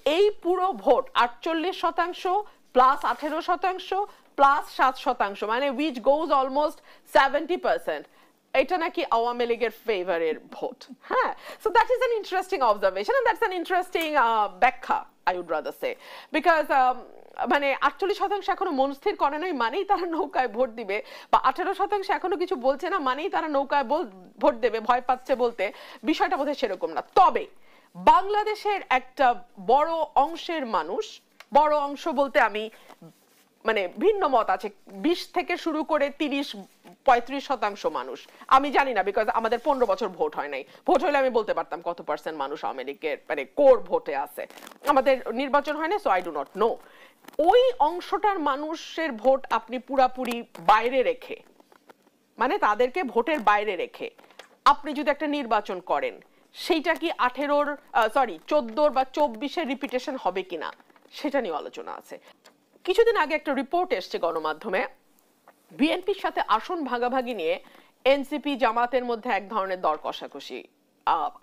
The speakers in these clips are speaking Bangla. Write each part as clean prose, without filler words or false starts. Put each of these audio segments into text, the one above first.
এই পুরো ভোট 48% প্লাস 18% প্লাস 7%, মানে উইচ গোজ অলমোস্ট 70%, এটা নাকি আওয়ামী লীগের ফেভারের ভোট। হ্যাঁ, so that is an interesting observation and that's an interesting ব্যাখ্যা, I would rather say, because মানে 48% এখনো মন স্থির করে নাই মানেই তারা নৌকায় ভোট দিবে, বা 18% এখনো কিছু বলছে না মানেই তারা নৌকায় ভোট দেবে, ভয় পাচ্ছে বলতে, বিষয়টা বোধহয় সেরকম না। তবে বাংলাদেশের একটা বড় অংশের মানুষ, বড় অংশ বলতে আমি মানে ভিন্ন মত আছে, 20 থেকে শুরু করে 30-35% মানুষ, আমি জানি না বিকজ আমাদের 15 বছর ভোট হয় নাই, ভোট হলে আমি বলতে পারতাম কত পার্সেন্ট মানুষ আওয়ামী লীগের মানে কোর ভোটে আছে, আমাদের নির্বাচন হয় না, so I do not know. ওই অংশটার মানুষের ভোট আপনি পুরাপুরি বাইরে রেখে, মানে তাদেরকে ভোটের বাইরে রেখে আপনি যদি একটা নির্বাচন করেন, সেইটা কি 14 বা 24-এর রিপিটেশন হবে কিনা সেটা নিয়ে আলোচনা আছে। কিছুদিন আগে একটা রিপোর্ট এসছে গণমাধ্যমে, বিএনপির সাথে আসন ভাগাভাগি নিয়ে এনসিপি জামাতের মধ্যে এক ধরনের দর কষাকষি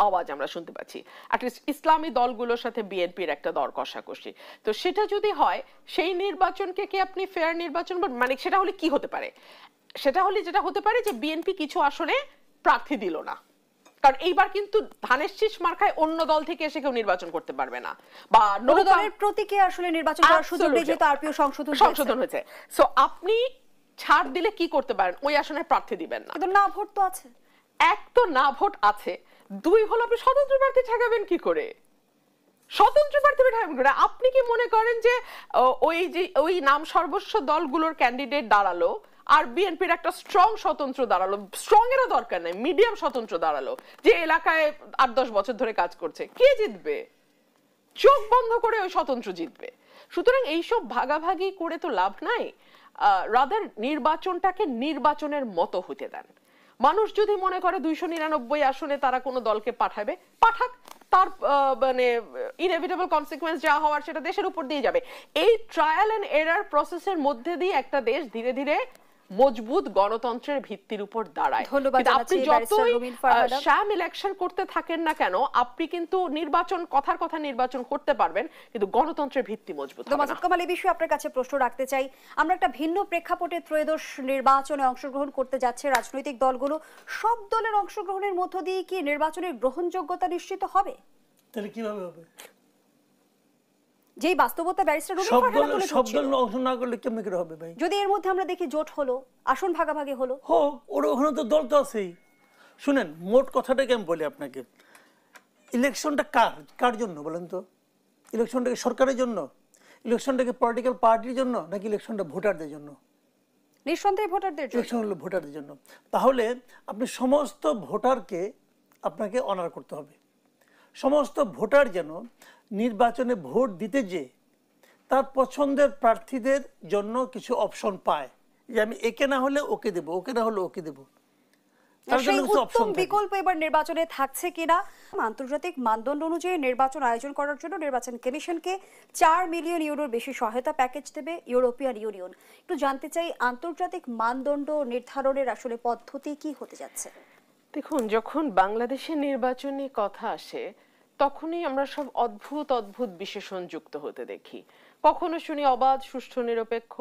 আওয়াজ আমরা শুনতে পাচ্ছি, অ্যাটলিস্ট ইসলামী দলগুলোর সাথে বিএনপির একটা দর কষাকষি। তো সেটা যদি হয়, সেই নির্বাচনকে কি আপনি ফেয়ার নির্বাচন, মানে সেটা হলে কি হতে পারে? সেটা হলে যেটা হতে পারে যে বিএনপি কিছু আসনে প্রার্থী দিল না, কারণ এইবার কিন্তু ধানের শীষ মার্কায় অন্য দল থেকে এসে কেউ নির্বাচন করতে পারবে না, বা কোনো দলের প্রতীকে আসলে নির্বাচন করার সুযোগ নেই, যেহেতু আরপিও সংশোধন হয়েছে। সো আপনি ছাড় দিলে কি করতে পারেন? ওই আসনে প্রার্থী দিবেন না। কিন্তু না ভোট তো আছে, এক তো না ভোট আছে, দুই হলো আপনি স্বতন্ত্র প্রার্থী ঠেকাবেন কি করে? স্বতন্ত্র প্রার্থী ঠেকাবেন করে? আপনি কি মনে করেন যে ওই নাম সর্বস্ব দলগুলোর ক্যান্ডিডেট দাঁড়ালো আর বিএনপির একটা স্ট্রং স্বতন্ত্র দাঁড়ালো, স্ট্রং এরও দরকার নাই, মিডিয়াম স্বতন্ত্র দাঁড়ালো, যে এলাকায় 8-10 বছর ধরে কাজ করছে, কে জিতবে? চোখ বন্ধ করে ওই স্বতন্ত্র জিতবে। সুতরাং এইসব ভাগাভাগি করে তো লাভ নাই, রাদার নির্বাচনটাকে নির্বাচনের মতো হতে দেন। মানুষ যদি মনে করে 299 আসনে তারা কোনো দলকে পাঠাবে, পাঠাক, তার মানে ইনএভিটেবল কনসিকুয়েন্স যা হওয়ার সেটা দেশের উপর দিয়ে যাবে। এই ট্রায়াল এন্ড এরার প্রসেসের মধ্যে দিয়ে একটা দেশ ধীরে ধীরে মজবুত গণতন্ত্রের ভিত্তির উপর দাঁড়ায়। আপনি যতই শ্যাম ইলেকশন করতে থাকেন না কেন, আপনি কিন্তু কথার কথা নির্বাচন করতে পারবেন, কিন্তু গণতন্ত্রের ভিত্তি মজবুত হবে না। মাসুদ কামাল, এই বিষয়ে আপনার কাছে প্রশ্ন রাখতে চাই। আমরা একটা ভিন্ন প্রেক্ষাপটে ত্রয়োদশ নির্বাচনে অংশগ্রহণ করতে যাচ্ছে রাজনৈতিক দলগুলো, সব দলের অংশগ্রহণের মধ্য দিয়ে কি নির্বাচনের গ্রহণযোগ্যতা নিশ্চিত হবে? তাহলে কিভাবে হবে? যেই বাস্তবতা ব্যারিস্টার রুমি ফারহানা তুলে ধরছেন, সব দল অংশ না করলে কেমনে করে হবে ভাই? যদি এর মধ্যে আমরা দেখি জোট হলো, আসন ভাগাভাগি হলো, হোক, ওখানে তো দল তো আছেই। শুনেন, মোট কথাটাকে আমি বলি আপনাকে, ইলেকশনটা কার জন্য বলেন তো? ইলেকশনটাকে সরকারের জন্য, ইলেকশনটাকে পলিটিক্যাল পার্টির জন্য, নাকি ইলেকশনটা ভোটারদের জন্য? নিঃসন্দেহে ভোটারদের জন্য। ইলেকশন হলো ভোটারদের জন্য। তাহলে আপনি সমস্ত ভোটারকে আপনাকে অনার করতে হবে। সমস্ত ভোটার যেন নির্বাচনে ভোট দিতে যে তার পছন্দের প্রার্থীদের জন্য কিছু অপশন পায়, যে আমি একে না হলে ওকে দেব, ওকে না হলে ওকে দেব। বিকল্প এবার নির্বাচনে থাকছে কিনা? আন্তর্জাতিক মানদণ্ড অনুযায়ী নির্বাচন আয়োজন করার জন্য নির্বাচন কমিশনকে 4 মিলিয়ন ইউরোর বেশি সহায়তা প্যাকেজ দেবে ইউরোপিয়ান ইউনিয়ন। একটু জানতে চাই, আন্তর্জাতিক মানদণ্ড নির্ধারণের আসলে পদ্ধতি কি হতে যাচ্ছে? দেখুন, যখন বাংলাদেশের নির্বাচনী কথা আসে তখনই আমরা সব অদ্ভুত বিশেষণ যুক্ত হতে দেখি। কখনো শুনি অবাধ, সুষ্ঠু, নিরপেক্ষ,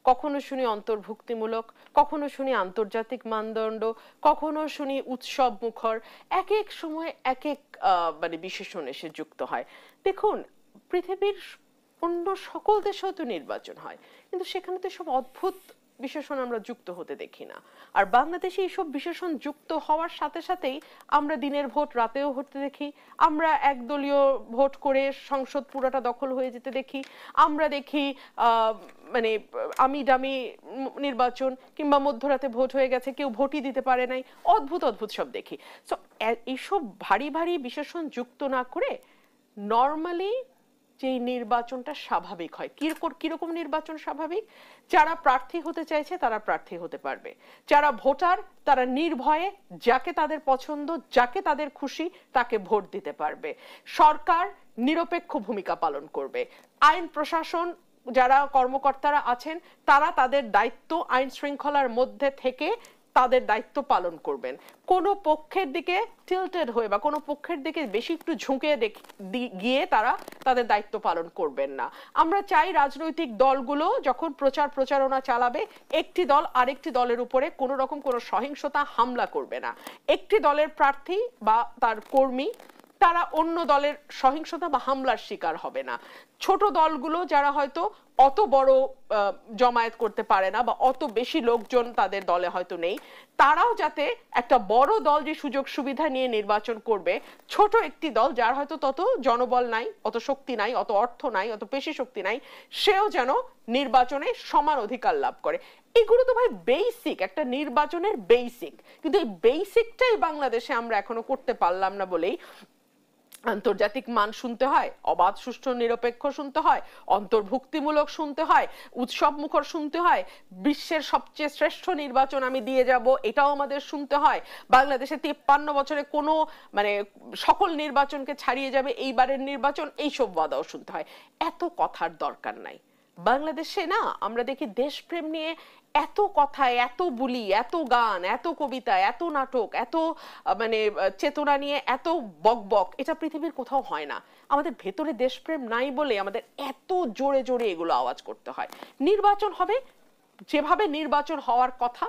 কখনো শুনি অন্তর্ভুক্তিমূলক, কখনো শুনি আন্তর্জাতিক মানদণ্ড, কখনো শুনি উৎসব মুখর, এক এক সময় এক এক মানে বিশেষণ এসে যুক্ত হয়। দেখুন, পৃথিবীর অন্য সকল দেশেও তো নির্বাচন হয়, কিন্তু সেখানে তো সব অদ্ভুত বিশেষণ আমরা যুক্ত হতে দেখি না। আর বাংলাদেশে এইসব বিশেষণ যুক্ত হওয়ার সাথে সাথেই আমরা দিনের ভোট রাতেও হতে দেখি, আমরা একদলীয় ভোট করে সংসদ পুরোটা দখল হয়ে যেতে দেখি, আমরা দেখি মানে আমি ডামি নির্বাচন, কিংবা মধ্যরাতে ভোট হয়ে গেছে, কেউ ভোটই দিতে পারে নাই, অদ্ভুত সব দেখি। সো এইসব ভারী বিশেষণ যুক্ত না করে নর্মালি যে নির্বাচনটা স্বাভাবিক হয়, কিরকম নির্বাচন স্বাভাবিক? যারা প্রার্থী হতে চাইছে তারা প্রার্থী হতে পারবে, যারা ভোটার তারা নির্ভয়ে যাকে তাদের পছন্দ, যাকে তাদের খুশি তাকে ভোট দিতে পারবে, সরকার নিরপেক্ষ ভূমিকা পালন করবে, আইন প্রশাসন যারা কর্মকর্তারা আছেন তারা তাদের দায়িত্ব আইন শৃঙ্খলার মধ্যে থেকে তাদের দায়িত্ব পালন করবেন। কোনো পক্ষের দিকে টিল্টেড হয়ে বা কোনো পক্ষের দিকে বেশি একটু ঝুঁকে গিয়ে তারা তাদের দায়িত্ব পালন করবেন না। আমরা চাই রাজনৈতিক দলগুলো যখন প্রচারণা চালাবে, একটি দল আরেকটি দলের উপরে কোনো রকম কোনো সহিংসতা হামলা করবে না। একটি দলের প্রার্থী বা তার কর্মী তারা অন্য দলের সহিংসতা বা হামলার শিকার হবে না। ছোট দলগুলো যারা হয়তো অত বড় জমায়েত করতে পারে না বা অত বেশি লোকজন তাদের দলে হয়তো নেই, তারাও যাতে একটা বড় দল যে সুযোগ সুবিধা নিয়ে নির্বাচন করবে, ছোট একটি দল যার হয়তো তত জনবল নাই, অত শক্তি নাই, অত অর্থ নাই, অত পেশি শক্তি নাই, সেও যেন নির্বাচনে সমান অধিকার লাভ করে। এগুলো তো ভাই বেসিক, একটা নির্বাচনের বেসিক। কিন্তু এই বেসিকটাই বাংলাদেশে আমরা এখনো করতে পারলাম না বলেই আন্তর্জাতিক মান শুনতে হয়, অবাধ সুষ্ঠু নিরপেক্ষ শুনতে হয়, অন্তর্ভুক্তিমূলক শুনতে হয়, উৎসব মুখর শুনতে হয়, বিশ্বের সবচেয়ে শ্রেষ্ঠ নির্বাচন আমি দিয়ে যাব এটাও আমাদের শুনতে হয়, বাংলাদেশে 53 বছরে কোনো মানে সকল নির্বাচনকে ছাড়িয়ে যাবে এইবারের নির্বাচন, এইসব ওয়াদাও শুনতে হয়। এত কথার দরকার নাই। বাংলাদেশে না আমরা দেখি দেশপ্রেম নিয়ে এত কথা, এত বুলি, এত গান, এত কবিতা, এত নাটক, এত মানে চেতনা নিয়ে এত বকবক, এটা পৃথিবীর কোথাও হয় না। আমাদের ভেতরে দেশপ্রেম নাই বলে আমাদের এত জোরে জোরে এগুলো আওয়াজ করতে হয়। নির্বাচন হবে যেভাবে নির্বাচন হওয়ার কথা,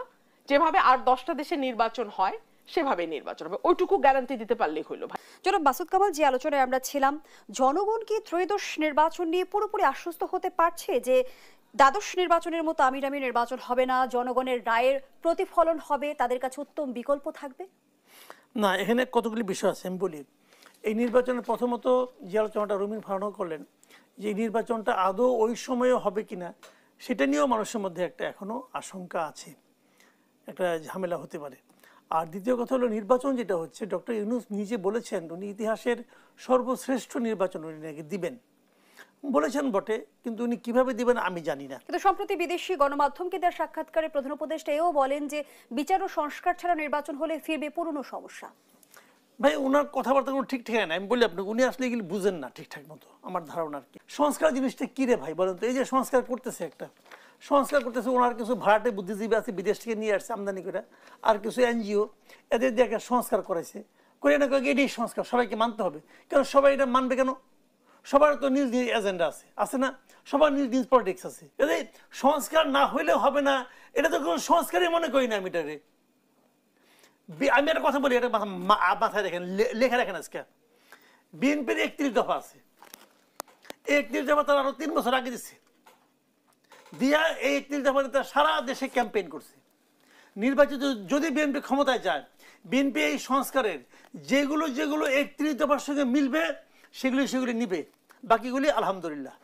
যেভাবে আর 10টা দেশে নির্বাচন হয় সেভাবে নির্বাচন হবে, ওইটুকু গ্যারান্টি দিতে পারলেই হইলো ভাই। জনাব মাসুদ কামাল, যে আলোচনায় আমরা ছিলাম, জনগণ কি ত্রয়োদশ নির্বাচন নিয়ে পুরোপুরি আশ্বস্ত হতে পারছে যে দ্বাদশ নির্বাচনের মতো আমিরামি নির্বাচন হবে না, জনগণের রায়ের প্রতিফলন হবে, তাদের কাছে উত্তম বিকল্প থাকবে? না, এখানে কতগুলি বিষয় আছে আমি বলি। এই নির্বাচনের প্রথমত যে আলোচনাটা রুমিন ফারাহ করলেন, যে এই নির্বাচনটা আদৌ ওই সময়ে হবে কিনা সেটা নিয়েও মানুষের মধ্যে একটা এখনো আশঙ্কা আছে, একটা ঝামেলা হতে পারে। আর দ্বিতীয় কথা হলো নির্বাচন যেটা হচ্ছে, ডক্টর ইউনূস নিজে বলেছেন উনি ইতিহাসের সর্বশ্রেষ্ঠ নির্বাচন উনি নাকি দিবেন, বলেছেন বটে, কিন্তু উনি কিভাবে দিবেন আমি জানি না। কিন্তু সম্প্রতি বিদেশি গণমাধ্যমকে দেওয়া সাক্ষাৎকারে প্রধান উপদেষ্টা এও বলেন যে বিচার ও সংস্কার ছাড়া নির্বাচন হলে ফিরবে পুরনো সমস্যা। ভাই ওনার কথাবার্তা কোনো ঠিক ঠিক না, আমি বলি আপনাকে, উনি আসলে এগুলি বুঝেন না ঠিকঠাক মতো আমার ধারণা আর কি। সংস্কার জিনিসটা কী রে ভাই বলেন তো? এই যে সংস্কার করতেছে, একটা সংস্কার করতেছে, ওনার কিছু ভাড়াটে বুদ্ধিজীবী আছে বিদেশ থেকে নিয়ে আসছে আমদানি করে, আর কিছু এনজিও, এদের দিয়ে একটা সংস্কার করাইছে, করে না কয়েক এটাই সংস্কার, সবাইকে মানতে হবে। কেন সবাই এটা মানবে কেন? সবার তো নিজ নিজ এজেন্ডা আছে না, সবার নিজ নিজ পলিটিক্স আছে। এই সংস্কার না হইলেও হবে না, এটা তো কোনো সংস্কারই মনে করি না আমি এটারে। আমি একটা কথা বলি, এটা মাথায় রেখেন, লেখা রাখেন আজকে। বিএনপির 31 দফা আছে, এই 31 দফা তারা আরো 3 বছর আগে দিচ্ছে, দিয়া এই 31 দফা তারা সারা দেশে ক্যাম্পেইন করছে। নির্বাচিত যদি বিএনপি ক্ষমতায় যায়, বিএনপি এই সংস্কারের যেগুলো 31 দফার সঙ্গে মিলবে সেগুলি নিবে, বাকিগুলি আলহামদুলিল্লাহ।